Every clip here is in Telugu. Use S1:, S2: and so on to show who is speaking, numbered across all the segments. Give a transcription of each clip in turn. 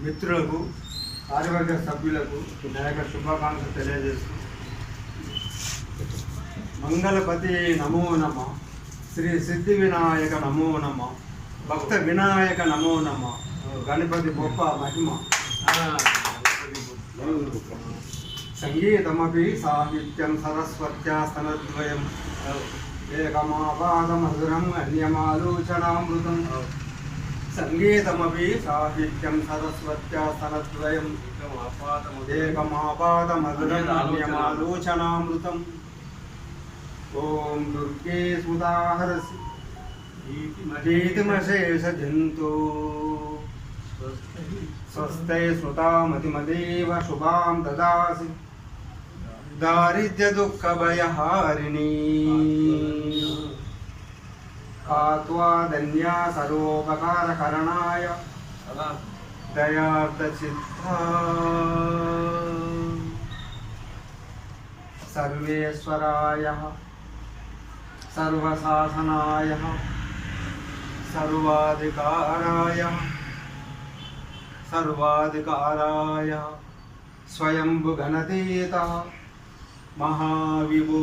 S1: మిత్రులకు కార్యవర్గ సభ్యులకు వినాయక శుభాకాంక్షలు తెలియజేస్తూ మంగళపతి నమో నమ, శ్రీ సిద్ధి వినాయక నమో నమ, భక్త వినాయక నమో నమ, గణపతి గొప్ప మహిమ. సంగీతమపి సాహిత్యం సరస్వత్యా స్తనద్వయం ఏకమాపాదమధురం అన్యమాలోచనామృతం. సంగీతమపి సాహిత్యం సరస్వత్యా స్తనద్వయం ఏకమాపాదమధురం అన్యమాలోచనామృతం. ఓం దుర్గే సుధాహరసి మజేతిమశేష జంతో స్వస్థై స్మృతామతిమదేవ శుభాం దదాసి. దారిద్ర్య దుఃఖ భయహారిణీ కాత్వా ధన్యా సర్వోపకారకరణాయ దయార్ధచిత్తా సర్వేశ్వరాయ సర్వశాసనాయ సర్వాధికారాయ స్వయంభు గణతీత మహావిభూ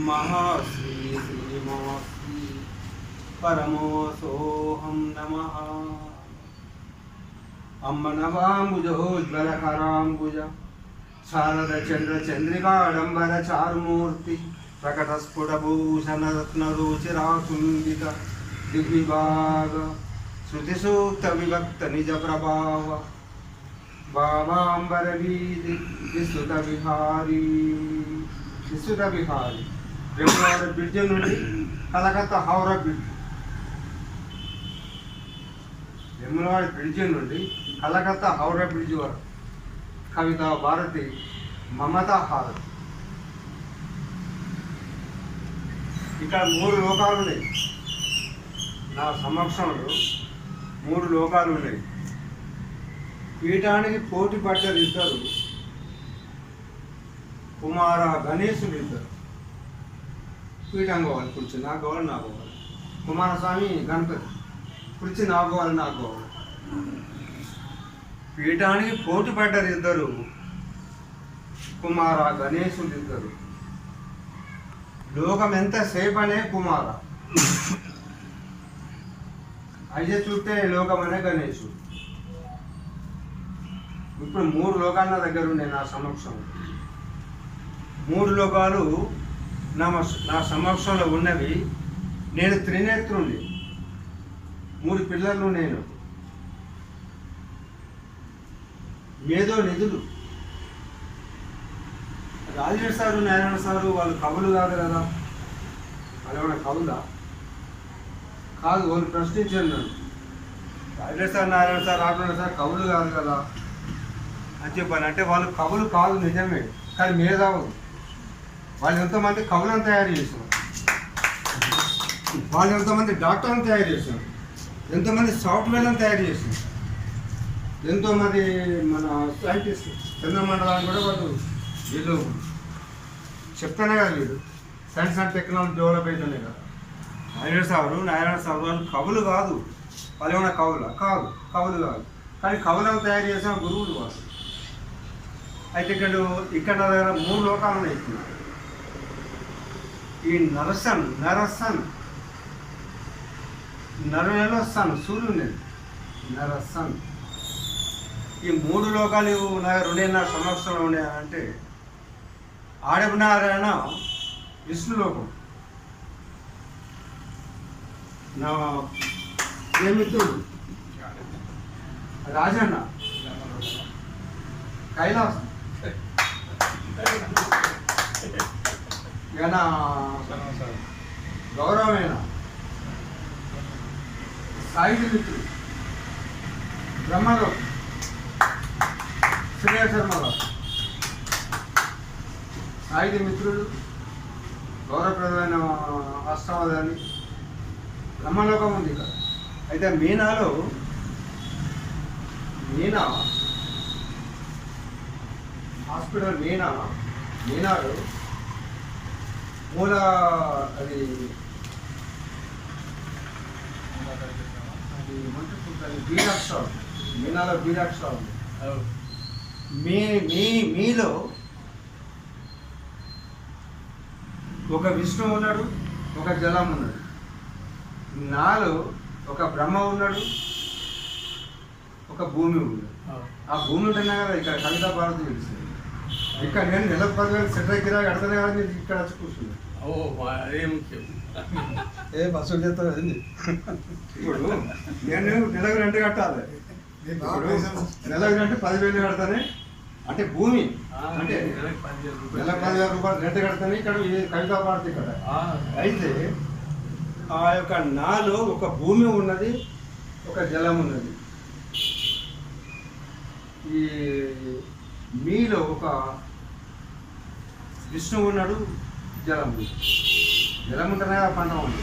S1: మహాశ్రీ శ్రీమాశ్రీ పరమోసోహం నమః. అమ్మ నవాంబుజోజ్వలకరాంబుజ శారద చంద్ర చంద్రికాడంబర చారుమూర్తి ప్రకటస్ఫుటభూషణరత్నరుచిరాకుండిత దిగ్విభాగ శృతిసూక్త విభక్త నిజ ప్రభావ బాబాంబర వీధి విస్తృత విహారీ వేములవాడ బ్రిడ్జి నుండి కలకత్తా హౌరా బ్రిడ్జ్, వేములవాడ బ్రిడ్జి నుండి కలకత్తా హౌరా బ్రిడ్జ్ వరకు కవిత భారతి మమతా హారతి. ఇక్కడ 3 లోకాలు ఉన్నాయి. నా సమక్షంలో 3 లోకాలు ఉన్నాయి. పీఠానికి పోటీ పడ్డారు ఇద్దరు, కుమార గణేశుడు ఇద్దరు. పీఠం కావాలి, కుర్చీ నాకు కావాలి, నాకు కావాలి. కుమారస్వామి గణపతి, కుర్చీ నాకు కావాలి, నాకు కావాలి. పీఠానికి పోటీ పడ్డారు ఇద్దరు, కుమార గణేశుడు ఇద్దరు. లోకం ఎంతసేపు అనే కుమార, అయ్యే చుట్టే లోకం అనే గణేశుడు. ఇప్పుడు 3 లోకాలు నా దగ్గర ఉండే నా సమక్షంలో. 3 లోకాలు నా సమక్షంలో ఉన్నవి. నేను త్రినేత్రుణ్ణి, 3 పిల్లలు నేను. ఏదో నిధులు రాజేష్ సారు నారాయణ సారు వాళ్ళు కవులు కాదు కదా. వాళ్ళు ఏమైనా కవులా కాదు. వాళ్ళు ప్రశ్నించారు నన్ను, Rajesh sir Narayana sir Rajesh sir కవులు కాదు కదా అని చెప్పాను. అంటే వాళ్ళు కవులు కాదు నిజమే, కానీ మేధావులు. వాళ్ళు ఎంతోమంది కవులను తయారు చేశారు, వాళ్ళు ఎంతోమంది డాక్టర్లను తయారు చేశారు, ఎంతోమంది సాఫ్ట్వేర్లను తయారు చేశారు, ఎంతోమంది మన సైంటిస్ట్ చంద్రమండలాన్ని కూడా వీళ్ళు చెప్తానే కదా. వీళ్ళు సైన్స్ అండ్ టెక్నాలజీ డెవలప్ అవుతానే కదా. నారాయణ సార్ వాళ్ళు కవులు కాదు. వాళ్ళు ఏమైనా కవులా కాదు, కవులు కాదు, కానీ కవులను తయారు చేసిన గురువులు వాళ్ళు. అయితే ఇక్కడ నా దగ్గర 3 లోకాలు ఉన్నాయి. ఈ నరసన్ నరులలో సన్ సూర్యుని నరసన్. ఈ 3 లోకాలు నా సమక్షంలో ఉన్నాయంటే ఆడపు నారాయణ విష్ణులోకం, నా ప్రేమితుడు రాజన్న కైలాసం, ఇక నా గౌరవమైన సాహిత్య మిత్రుడు బ్రహ్మలోకం శ్రేయ శర్మలో సాహిత్య మిత్రుడు, గౌరవప్రదమైన అష్టావధాని బ్రహ్మలోకం ఉంది ఇక్కడ. అయితే మీనా హాస్పిటల్ మీనాడు మూల అది ఏమంటారు బీరాక్షరాలు, మీనాలో బీరాక్షరాలు. మీలో ఒక విష్ణువు ఉన్నాడు, ఒక జలం ఉన్నాడు. నాలో ఒక బ్రహ్మ ఉన్నాడు, ఒక భూమి ఉన్నాడు. ఆ భూమి ఉంటున్నా కదా ఇక్కడ కవితా భారతి తెలుస్తుంది. ఇక్కడ నేను నెలకు 10,000 సెంటర్ కిరా కడతానే కదా మీరు ఇక్కడ వచ్చి కూర్చున్నాను.
S2: అదే ముఖ్యం.
S1: ఏ బస్సులు చేస్తారు కదండి. ఇప్పుడు నేను నెలకు రెంట్ కట్టాలి. ఇప్పుడు నెలకు రెంట్ 10,000 కడతానే, అంటే భూమి అంటే నెలకు 10,000 రూపాయలు రెంట్ కడతానే ఇక్కడ కవితా భారతి ఇక్కడ. అయితే ఆ యొక్క నాలో ఒక భూమి ఉన్నది, ఒక జలం ఉన్నది. ఈ మీలో ఒక విష్ణువు ఉన్నాడు, జలం ఉంది. జలం ఉంటేనే పంట ఉంది.